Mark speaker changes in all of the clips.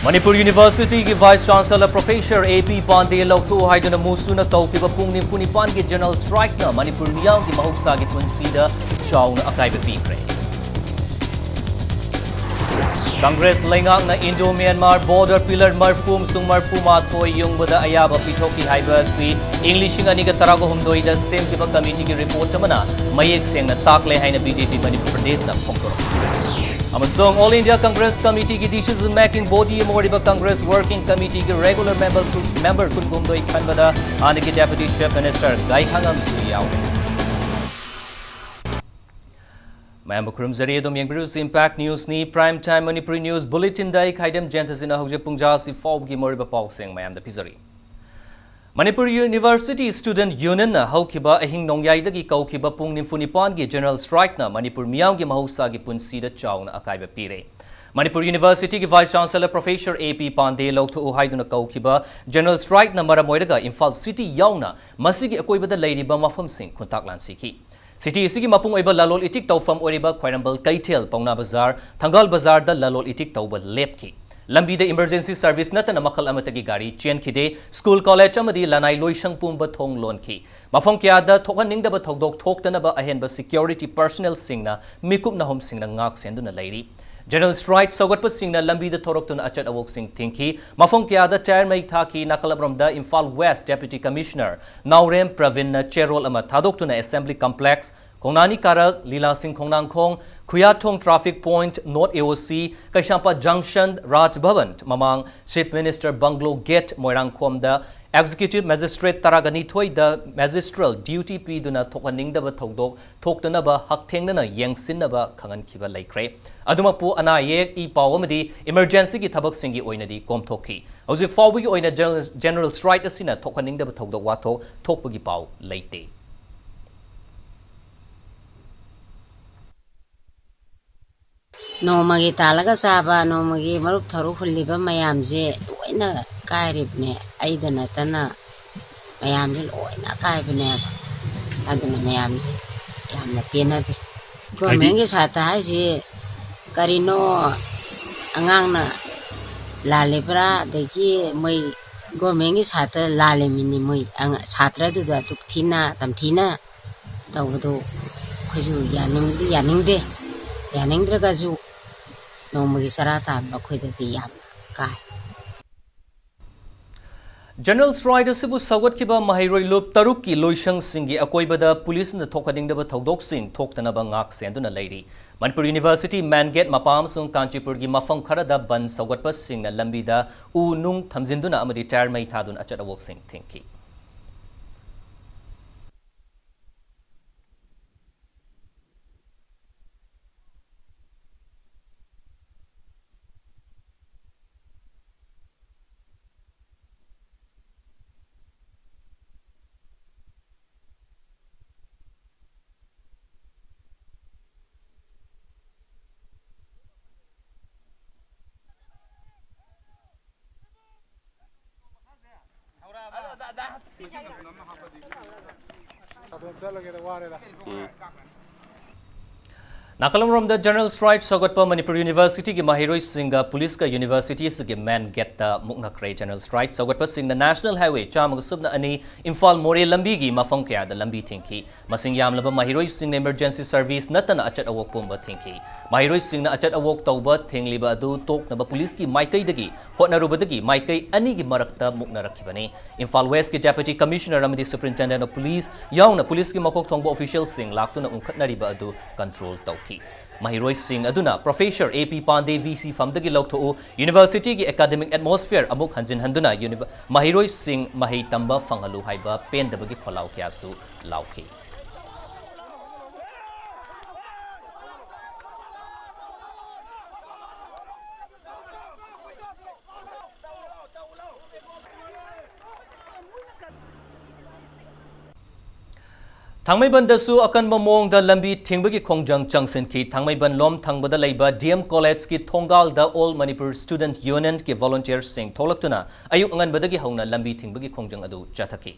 Speaker 1: Manipur University ki Vice Chancellor Professor AP Pandey Lauthu haiduna musuna tawkiba pung nimfunipan ki General Strike na Manipur miyang ki mahuksa ki punsida chawna akaiba pikre. Congress lengang na Indo-Myanmar border pillar marfum sung marfuma toy yung bada ayaba pithoki haiba si English nga niga tarago humdoi da same kiba committee ki report tamana mayek seng na takle haina BJP Manipur Pradesh na pongkoro. Amasong All India Congress Committee ki decision making body moriba Congress Working Committee ki regular member kun gumdoi khanbada ani ki Deputy Chief Minister Gai Hangam Suyaw. Mayam kurum zariye dom yengbrus Impact News ni Prime Time Manipuri News Bulletin dai khaidam jentasina hogje pungja si fob gi moriba pauseng mayam da pizari. Manipur University Student Union na haukiba ahing nongyai dagi kaukiba pung nimfunipan gi General Strike na Manipur miyang gi mahausa gi punsida chawna akaiba pire. Manipur University ki Vice Chancellor Professor AP Pandey Lauthu haiduna kaukiba General Strike na maramoidaga Imphal City yauna masigi akoibada leiriba mafam sing kuntaklan siki. City isigi mapung oiba lalol itik tawfam oriba Khwairambal Kaitel Pauna Bazar Thangal Bazar da lalol itik tawba lepki. Lambi da emergency service natana makal amatagi gari chen khide school college amadi lanai loisang pumba thong lon ki mafam kya da thokan ningda ba thodok thoktana ba ahen ba security personnel singna mikup na hom singna ngak senduna lairi General Strike sogat pa singna lambi da thorok tuna achat awok sing thinki mafam kya da chair mai thaki nakalabram da Imphal West Deputy Commissioner Naurem Pravin na cherol ama thadok tuna assembly complex Kongnani Karak, Lila Singh Kongnang Kong, Kuyatong Traffic Point, North AOC, Kaishampa Junction, Raj Bhavan, Mamang, Chief Minister Bungalow Gate, Moirang Komda, Executive Magistrate Taragani Toy, the Magistral Duty P. Duna Tokaning the Togdog, Toktanaba, Haktengana, Yang Sinaba, Kangan Kiva Lakre, Adumapu Anayek, E. Pawamadi, Emergency Tabak Singi Oinadi, Komtoki. As if 4 week oina General Strike Asina, Tokaning the Togdog Wato, Tokpagi Pau, late day.
Speaker 2: No magi talaga saba no magi marup tharu khulliba mayam je loina kairibne aidana tana mayam je loina kaibne adana mayam je yamna pena de government ge sata hai je karino angang na lalebra degi mai government ge sata lale mini mai ang satra du da tuk thina tam thina tawdu khuju yaning de yaningdraga ju Nomagi sarata bakwidati yam kai.
Speaker 1: General Strike asibu sagat kiba mahiroi loop taruk ki loisang singi akoibada police na thokading da thodok sing thoktana ba ngak senduna leiri. Manipur University main gate mapam sung Kanchipur gi mafam kharada ban sagat pa sing na lambi da u nung thamjinduna amadi tire mai thadun achat awok sing thinki. Nakalam the General Strike Sogatpa Manipur University ki Mahiroi Singa Police ka University se man get the Mukna Kray General Strike Sogatpa Sing the National Highway Chamag Subna Ani Imphal More Lambi gi Mafam kya the Lambi thinki Masing Yam Laba Mahiroi Sing emergency service natana achat awok pumba thinki Mahiroi Sing na achat awok tawba thing liba adu tok na ba police ki maikai dagi hot na rubadagi maikai ani gi marakta mukna rakibani Imphal West ki Deputy Commissioner amadi Superintendent of Police yaw na police ki makok thongba official sing laktu na ungkhat na riba adu control tawki Mahiroi Singh aduna Professor AP Pandey VC famdagi lautho University ki academic atmosphere amuk hanjin handuna Mahiroi Singh mahi tamba fangalu haiba pendabagi kholau kyasu lauki Thangmaiban dasu akan mamong da lambi thingbagi khongjang changsen ki Thangmaiban lom thangbada leiba DM College ki Thongal da All Manipur Student Union ki volunteers sing tholaktuna ayuk angan badagi hauna lambi thingbagi khongjang adu chathaki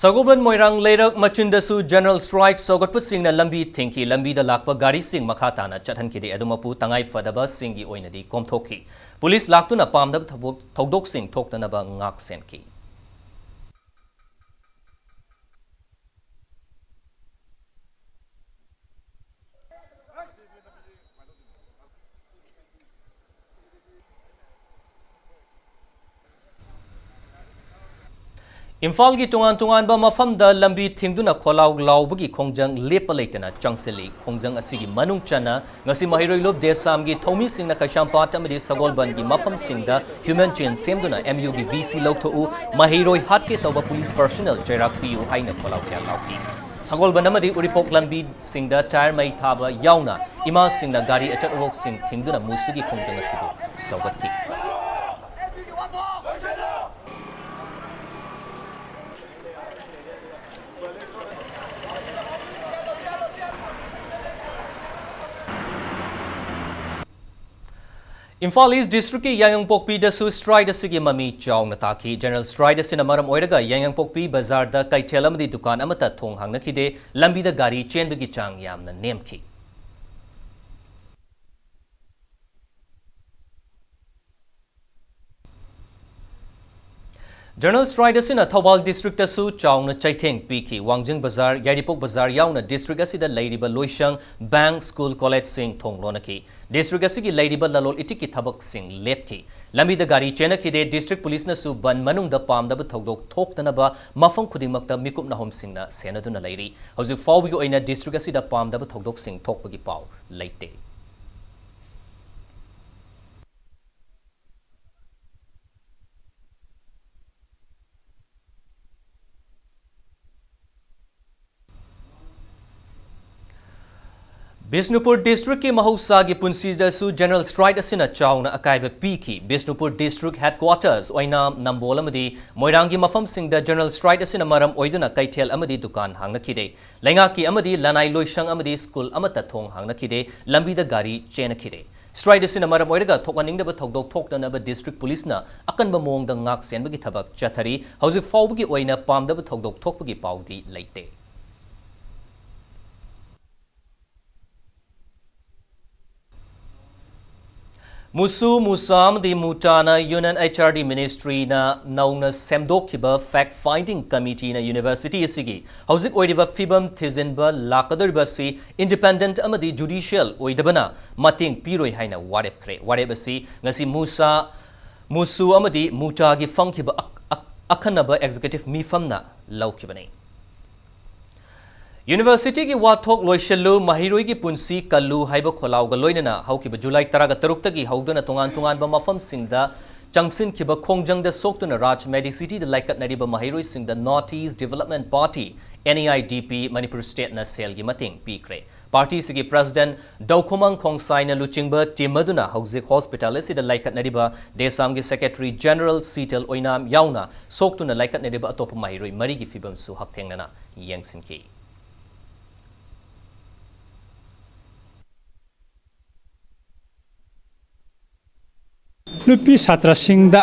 Speaker 1: Sagoban Moirang Lerak Machindasu General Strike Sogot Pusing na Lambi Thinki Lambi the Lakpa Gari Sing Makatana Chatan Kidi Adumapu Tangai Fadaba Singi Oinadi Komtoki. Police Laktuna Pamdab Togdok Sing Toktanaba Ngak Senki. Imphal gi tungan ba mafam da lambi thingduna kholaw lawbagi khongjang lepa leitana changseli khongjang asigi manung chana ngasi mahiroi lob desam gi thomi singna kaishampa tamadi sagolban gi mafam singda human chain semduna MU gi VC lokthu mahiroi hatke tawba police personnel chairak piu haina kholaw kya lawki sagolban amadi uripok lambi singda tire mai thaba yauna ima singna gari achat obok sing thingduna musugi khongjang asibu sawgatki Imphal East District ki Yangangpokpi da su stride asigi mami chawng na taki General Stride asina maram oiraga Yangangpokpi bazar da kaithel amadi dukan amata thong hangna khide lambi da gari chenbagi chang yamna nemki General Stride asina Thobal District asu chawng na chaitheng piki Wangjing Bazar Yaripok Bazar yauna district asida leiriba Loishang Bank School College sing thonglonaki District asigi leiriba lalol itiki thabak sing lepki lambi da gari chena khide district police na su ban manung da pamdaba thodok thoktanaba mafam khudingmakta mikup na hom singna senaduna leiri hojik fawbi oina district asida pamdaba thodok sing thokpagi paw leite Bishnupur District ki Mahousa ki Punsi su General Stride asina chawna akaiba piki Bishnupur District Headquarters oinam Nambola amadi Moirangi mafam singda General Stride asina maram oiduna kaithel amadi dukan hangna khide Lenga ki amadi Lanai Loishang amadi school amata thong hangna khide lambi da gari chena khide Stride asina maram oidaga thokaningda ba thokdok thokdana ba district police na akanba mong da ngak senbagi thabak chathari hauzik fawbagi oina pamda ba thokdok thokpagi pawdi leite Musu Musam the Mutana Union HRD Ministry na nauna semdokhiba fact finding committee na university asigi hauzik oidiba fibam thizinba lakadoriba si independent amadi judicial oidabana mating piroi haina warep asi ngasi Musu amadi Muta gi fangkhiba akhanaba executive mifamna laukibani University ki wathok loishallu mahiroi ki punsi kallu haiba kholaw ga loinana haukiba July 13 tagi haudana tungan ba mafam singda changsin khiba khongjang da soktuna Raj Medic City da laikat nariba mahiroi singda Northeast Development Party NEIDP Manipur State na sel gi mating pikre party sigi president Daukhomang Khongsai na luchingba timaduna hauzik hospital asida laikat nariba desam gi secretary general Seatel Oinam yauna soktuna laikat nariba atop mahiroi mari gi fibam su hakthengnana yangsinki
Speaker 3: Nupi satra singda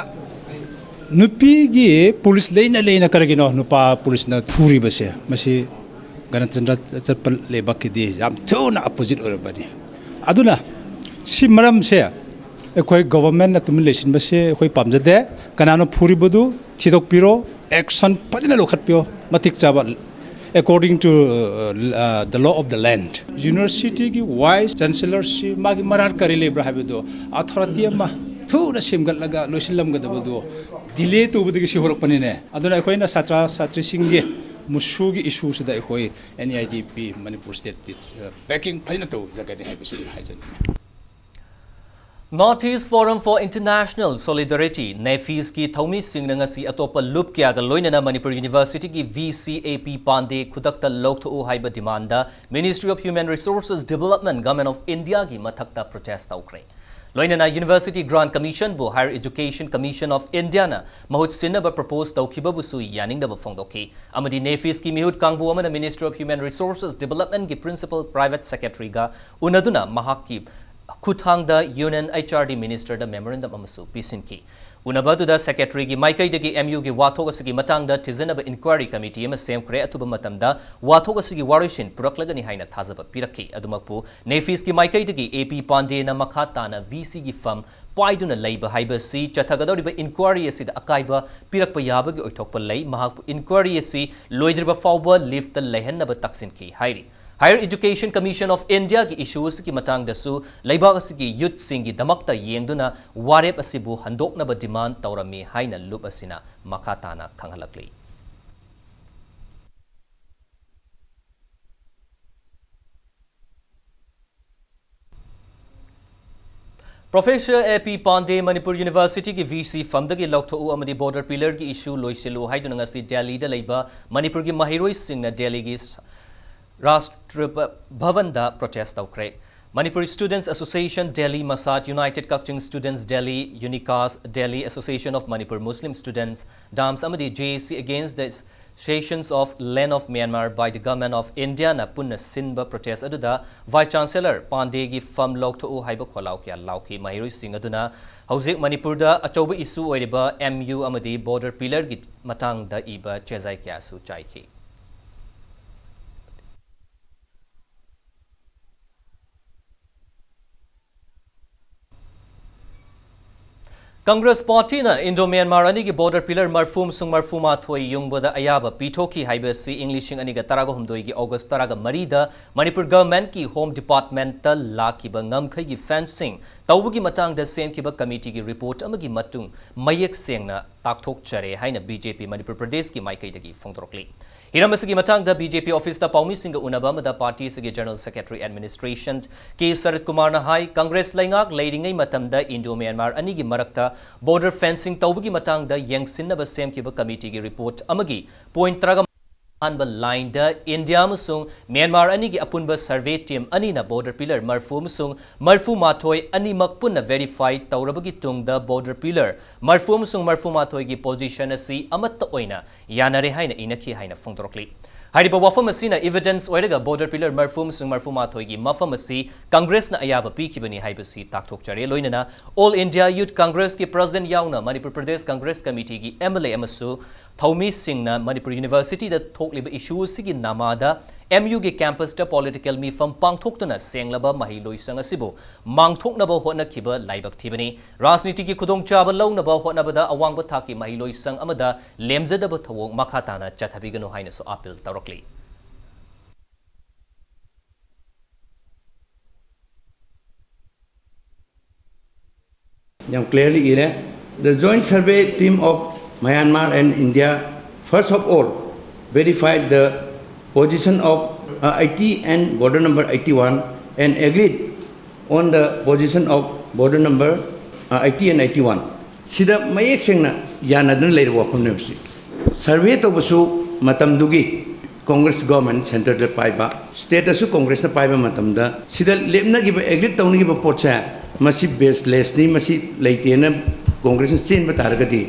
Speaker 3: nupi gi police leina karagino nupa police na thuri base masi ganatandra chapal lebak di yam thona opposite orabani aduna si maram se ekoi government na tum lesin base ekoi pamjade kanano phuri bodu thidok piro action pajna lokhat pio matik chabal according to the law of the land university ki vice chancellor si magi marar karile ibrahim authority ma thuna semgatlaga loisillamgadabadu delay tubudigi sihorokpanine aduna ekhoina satra satri singge musugi issue sida ekhoi NEIDP Manipur State backing phaina to jagadi haibisi haizan
Speaker 1: Northeast Forum for International Solidarity Nefis ki Thomi Singh ngasi atopa loop kya ga loinana Manipur University ki VCAP Pande khudakta lokthu haiba demanda Ministry of Human Resources Development Government of India ki mathakta protest taukre Loinana University Grant Commission bu Higher Education Commission of India na mahut sinaba propose tawkhiba bu su yaning da phongdoki amadi Nefis ki mihut kangbu amana Ministry of Human Resources Development ki principal private secretary ga unaduna mahak ki Kuthangda Union HRD Minister da Memorandum amasu pisinki. Unabadu Secretary gi Maikai dagi MU gi Wathogasigi Matangda Tizinaba Inquiry Committee ama semkre atuba matamda Wathogasigi Warishin Puraklagani haina thazaba piraki adumakpu Nefis gi Maikai dagi AP Pandey na makhatana VC gi fam paiduna leiba haiba si chathagadoriba inquiry asida akaiba pirakpa yaba gi oithokpa lei mahakpu inquiry asi loidriba fawba lift the lehenaba taksinki hairi Higher Education Commission of India ki issues ki matang dasu laibag asigi youth singi damakta yengduna warep asibu handoknaba demand taurami haina loop asina makatana khanghalakli. Professor AP Pandey Manipur University ki VC famdagi lautho amadi border pillar ki issue loisilu haiduna ngasi Delhi da leiba Manipur ki mahiroi singna Delhi gi Rashtra Bhavan da protest tawkre. Manipuri Students Association Delhi Masat United Kakching Students Delhi Unicas Delhi Association of Manipur Muslim Students Dams Amadi JAC against the cessions of land of Myanmar by the government of India na punna sinba protest aduda Vice Chancellor Pandey gi fam loktho haiba kholau kya lauki mahiroi sing aduna hauzik Manipur da achoba issue oiriba MU amadi border pillar gi matang da iba chezai kya su chaiki. Congress Party na Indo-Myanmar ani ki border pillar marfum sung marfuma thoi yungboda ayaba pithoki haibasi Englishing ani ga taraga humdoi gi August taraga marida Manipur government ki home department ta lakiba ngamkhai gi fencing tawbugi matang da sen kiba committee gi report amagi matung mayek sengna takthok chare haina BJP Manipur Pradesh ki maikai dagi phongtorokli Hiramasigi matang da BJP office da Paumi Singh Unabam da party sigi General Secretary Administration K. Sarat Kumar na hai Congress laingak leiringai matam da Indo-Myanmar ani gi marakta border fencing tawbugi matang da yangsinna ba sem kiba committee gi report amagi point traga Anba line da India musung Myanmar ani gi apunba survey team ani na border pillar marfu musung marfu mathoi ani makpunna verified tawrabagi tung da border pillar marfu musung marfu mathoi gi position asi amatta oina yanare haina inakhi haina phongtorokli Hariba wafam asina evidence oiraga border pillar marfu musung marfu mathoi gi mafam asi Congress na ayaba pikibani haibasi takthok chare loinana All India Youth Congress ki president yauna Manipur Pradesh Congress Committee gi MLA amasu Thaumi Singh na Manipur University da thokliba issue sigi namada MU gi campus da political mi fam pangthoktuna senglaba mahiloi sang asibu mangthoknaba hotna khiba laibak thibani rajniti gi khudong chaba launaba hotnaba da awangba thaki mahiloi sang amada lemjadaba thawong makhatana chathabiganu haina so appeal tawrakli
Speaker 4: Now clearly the joint survey team of Myanmar and India first of all verified the position of IT and border number 81 and agreed on the position of border number 80 and 81. Sida mayek sengna yanadun later wakum nebsi. Survey to basu matamdugi Congress government center the paiba state asu Congress the paiba matamda sida lemna giba agreed tawni giba pocha masi baseless ni masi leitena Congress chain bataragadi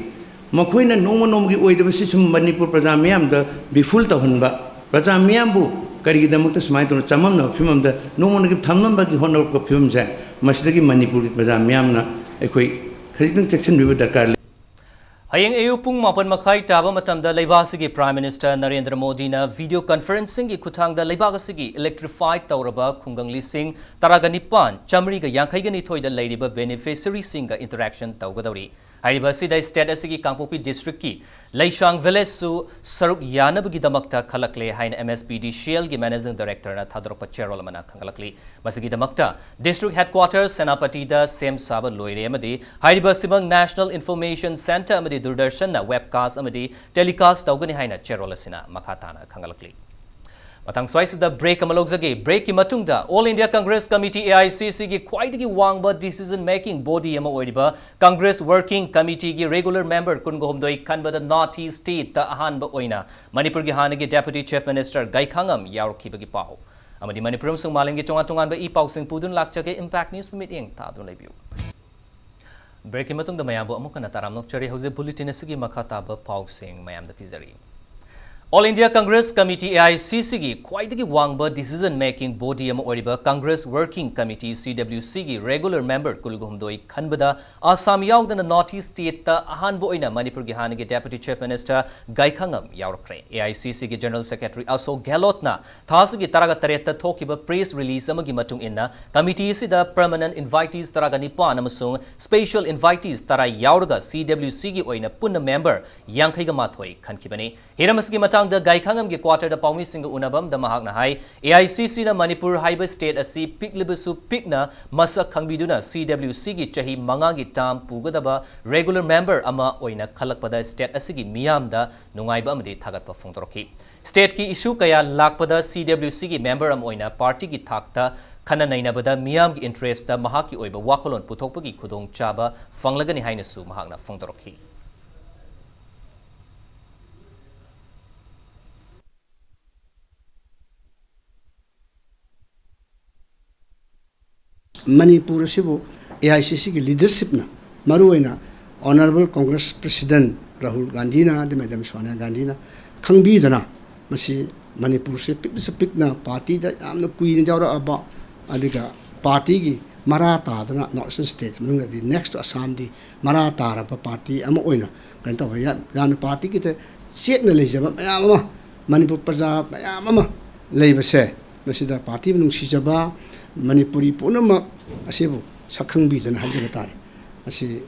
Speaker 4: makoina noma nomgi oidabasi sum Manipur praja miyam da biful tawhanba Praja miyambu karigidamukta sumai tuna chamamna phimam da nomona gi thamnamba gi honor ko phim ja masidagi Manipur praja miyamna ekoi khajitang section bibu darkar
Speaker 1: Hayeng AU pung mapan makai taba matamda laibasigi Prime Minister Narendra Modi na video conferencing gi kuthangda laibasigi electrified tawraba khungang lising taraganipan chamri ga yankhai ga ni thoida lairiba beneficiary singa interaction tawgadori Haribasida state asigi Kangpopi district ki Laishang village su saruk yanabagi damakta khalakle hain MSPD Shell gi managing director na thadrokpa chairol mana khangalakli masigi damakta district headquarters Senapati da sem saba loire amadi Haribasibang National Information Center amadi Durdarshan na webcast amadi telecast tawgani haina chairol asina makhatana khangalakli Matang swaisi da break amalogzagi break ki matungda All India Congress Committee AICC gi khwaidagi wangba decision making body ama oiriba Congress Working Committee gi regular member kungo homdoi khanba da North East State ta ahanba oina Manipur gi hanagi Deputy Chief Minister Gaikhangam yaurkhibagi pau amadi Manipur sung malingi tonga tongan ba ipau sing pudun lakchage Impact News meeting ta dun lebiu break ki matungda mayambo amukana taramnok chari hauze bulletin asigi makhata ba pau sing mayam da pizari All India Congress Committee AICC gi khwaidagi wangba decision making body ama oriba Congress Working Committee CWC gi regular member kulgumdoi khanbada Assam yaudana North East State ta ahanbo oina Manipur gi hanagi Deputy Chief Minister Gaikhangam yaurkre AICC gi General Secretary Ashok Gehlot na thasagi taraga taretta thokiba press release amagi matung inna committee sida permanent invitees taraga nipan amasung special invitees tara yauraga CWC gi oina punna member yankhaiga mathoi khankibani hiramasgi the Gaikhangam gi quarter the Paumi Singh Unabam the Mahakna Hai AICC na Manipur Haiba State asi Pik Libasu Pikna Masak Kangbiduna CWC gi Chahi Manga gi Tam Pugadaba regular member ama oina Khalakpada State asigi Miyamda Nungaiba Amadi Thagatpa Fongtoroki State ki issue kaya Lakpada CWC gi member am oina party gi Thakta Khana Nainabada Miyam gi interest da Mahaki Oiba Wakolon Putokpagi Kudong Chaba Fanglagani Hainasu Mahakna Fongtoroki
Speaker 5: Manipur sibu AICC ki leadership na maruina Honorable Congress President Rahul Gandhi na de Madam Sonia Gandhi na khangbi dana masi Manipur se pick na party da amna queen jawra aba adiga party gi marata dana northern states munga di next to Assam di marata ra party ama oina kan ta ya gan party ki te set na lejaba ama Manipur praja ama leiba se masi da party nung sijaba Manipuri punama asibu sakhang bi dan hajaba tare asi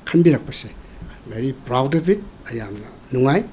Speaker 5: khanbirak pase very proud of it I am nungai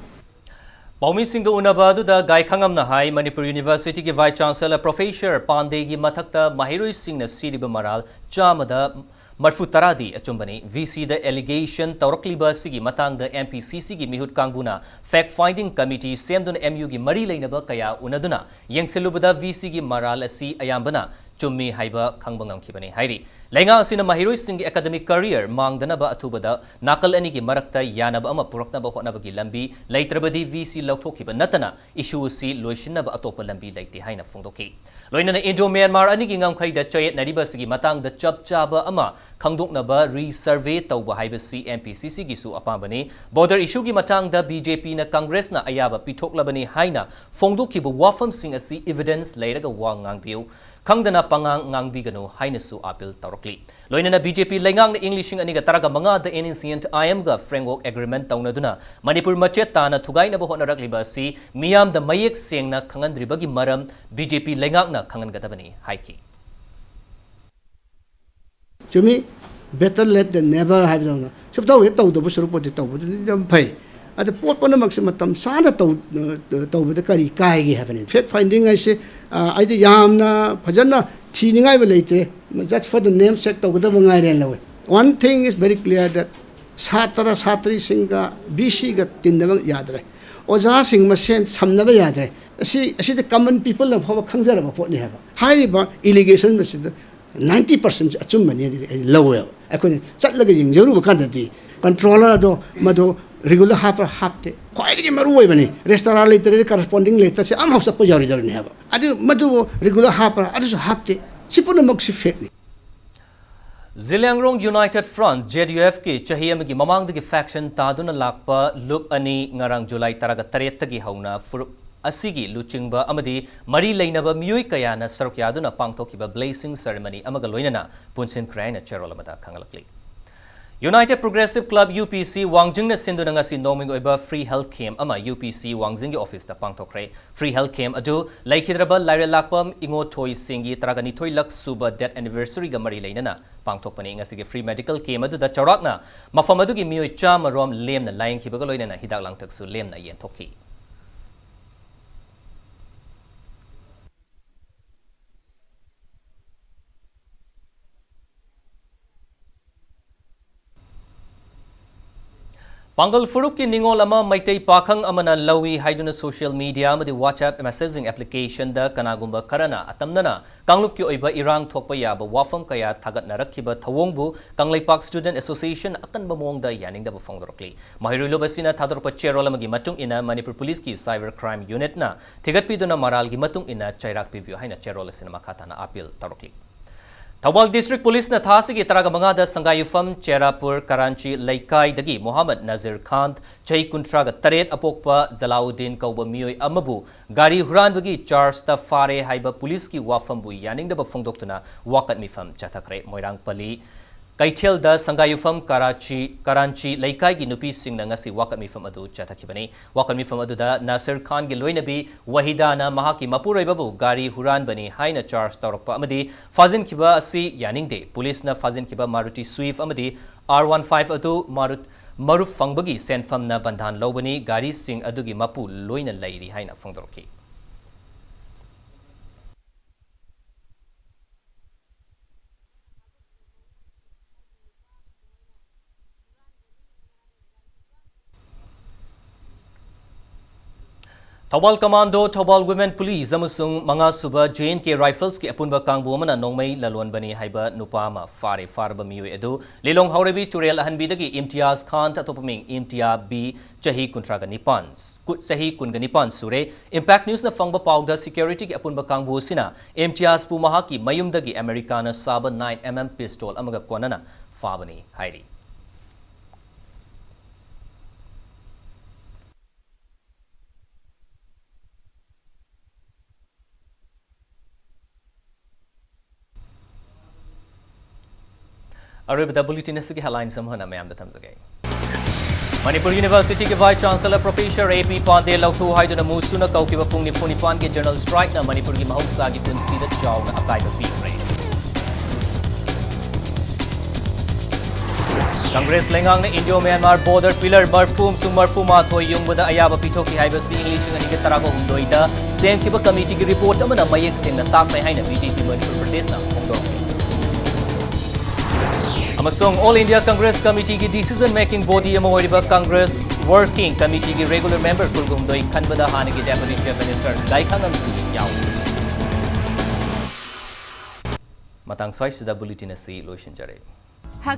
Speaker 1: Paumi Singh Unabadu da Gaikhangam na Hai Manipur University ki Vice Chancellor Professor Pandey gi mathakta Mahiroi Singh na siriba maral chamada Marfu Taradi achumbani VC the allegation Taurakliba sigi matang the MPCC gi mihut kangbuna fact finding committee semdun MU gi mari leinaba kaya unaduna yengselubada VC gi maral asi ayambana chummi haiba khangbangam khibani hairi lenga asina Mahiroi Singh academic career mangdanaba athubada nakal ani gi marakta yanaba ama puraknaba hotnaba gi lambi leitrabadi VC lauthokhiba natana issue si loishinaba atopa lambi leite haina fongdoki loinana Indo Myanmar ani gi ngamkhaida chayet nariba sigi matang da chapchaba ama khangdoknaba resurvey tawba haiba si MPCC gi su apambani border issue gi matang da BJP na Congress na ayaba pithoklabani haina fongdokhiba wafam sing asi evidence leiraga wangang biu Kangdana pangang ngang bigano hainasu appeal tarokli. Loinana BJP lengang na Englishing aniga taraga mga the ancient IM ga framework agreement taunaduna Manipur macheta na thugay na buhon narakliba si miyam da mayek seng na kangandribagi maram BJP lengang na kangangatabani haiki.
Speaker 5: Chumi better let than never have done. So tau he tau do bu suru poti tau bu jam pai. Ada pot pana maximum tam sana tau bu da kari kai gi happening. Fact finding I say I the yam na phajana thiningai ba leite just for the name sake tau da bangai ren lawe. One thing is very clear that Satara Satri Singha BC got tindabang yadre. Oza Singh Masen Samnava yadre. See the common people of how Kangzara of what they have. High irrigation was 90% achumani lower. I couldn't chat like a Juru candidate. Controller do Mado regular hapte. Quite a maru restaurant later corresponding later say I'm house of Pajari have. I do Madu regular happer, I just hapte. Sipunamoxi fitly.
Speaker 1: Ziliangrong United Front JDUF ki chahiyam gi mamang gi faction taduna lakpa look ani ngarang July taraga taretta gi hauna asigi luchingba amadi mari leinaba miyoi kayana sarukyaduna pangthokiba blessing ceremony amaga loinana punsin kraina cherol amada khangalakli United Progressive Club UPC Wangjing na sinduna ngasi noming oiba free health camp ama UPC Wangjing gi office ta pangthokre free health camp adu laikhidraba laira lakpam ingo thoi singi taragani thoi lak suba death anniversary ga mari leinana pangthokpani ngasi gi free medical camp adu da charakna mafam adu gi miyoi chama rom lemna laing khibaga loinana hidak langthak su lemna yen thokki Pangal Furuk ki Ningol ama Maitei Pakhang amana lawi haiduna social media amadi WhatsApp messaging application da kanagumba karana atamnana Kanglup ki oiba irang thokpa yaba wafam kaya thagat narakhiba thawongbu Kanglaipak Student Association akan bamong da yaning da bafongdorokli Mahirulo basina thadorpa cherol amagi matung ina Manipur Police ki cyber crime unit na thigat piduna maral gi matung ina chairak pibyo haina cherol asina makata na appeal tarokli Thawal District Police na thasigi taraga mangada Sangayufam Cherapur Karachi Laikai dagi Muhammad Nazir Khan chahi kuntraga taret apokpa Jalauddin kauba miyoi amabu gari huran bagi charge ta fare haiba police ki wafam bu yaning da phongdoktuna wakat mifam chathakre Moirang Pali Kaithel da Sangayufam Karachi Laikai gi nupi sing na ngasi wakat mifam adu chathakibani wakat mifam adu da Nasir Khan gi loinabi Wahida na mahaki Mapurai babu gari huran bani haina charge tawrakpa amadi fazin kiba asi yaning de police na fazin kiba Maruti Swift amadi R15 adu maruf fangbagi senfam na bandhan lobani gari sing adugi mapu loina lairi haina phongdorki Thawal Commando, Thawal Women Police, amusung mga suba JNK Rifles ki apunba kangbu amana nongmay lalon bani haiba nupama fare farba miyoy edu lilong haurebi turel ahanbi dagi Imtiaz Khan atopaming Imtia B chahi kuntraga nipan chahi kunga nipan sure Impact News na fangba pawda security ki apunba kangbu sina Imtiaz pu mahaki mayum dagi Americana saba 9mm pistol amaga kwanana fabani hairi Arab bulletin की headline समूहना मैं आमदा थमजगे Manipur University के Vice Chancellor Professor AP Pandey लौथु हाइदुना मुसुना कौकिबा पुंग निपुनि पान के General Strike ना Manipur की महौसा की पुंसीदा चावना अकाइबा पीखरे Congress lengang na Indo-Myanmar border pillar marfum sung marfuma thoi yungbuda ayaba pithoki haiba si English ngani ke tarago hundoida sem kiba committee ki report amana mayek sing na tak mai haina BJP Manipur Pradesh na hongdok Amasong All India Congress Committee ki decision making body amoiriba Congress Working Committee ki regular member kulgum doi khanbada hane ki Deputy Chief Minister Laikhangam si yaw Matang swai sida bulletin asi lotion jare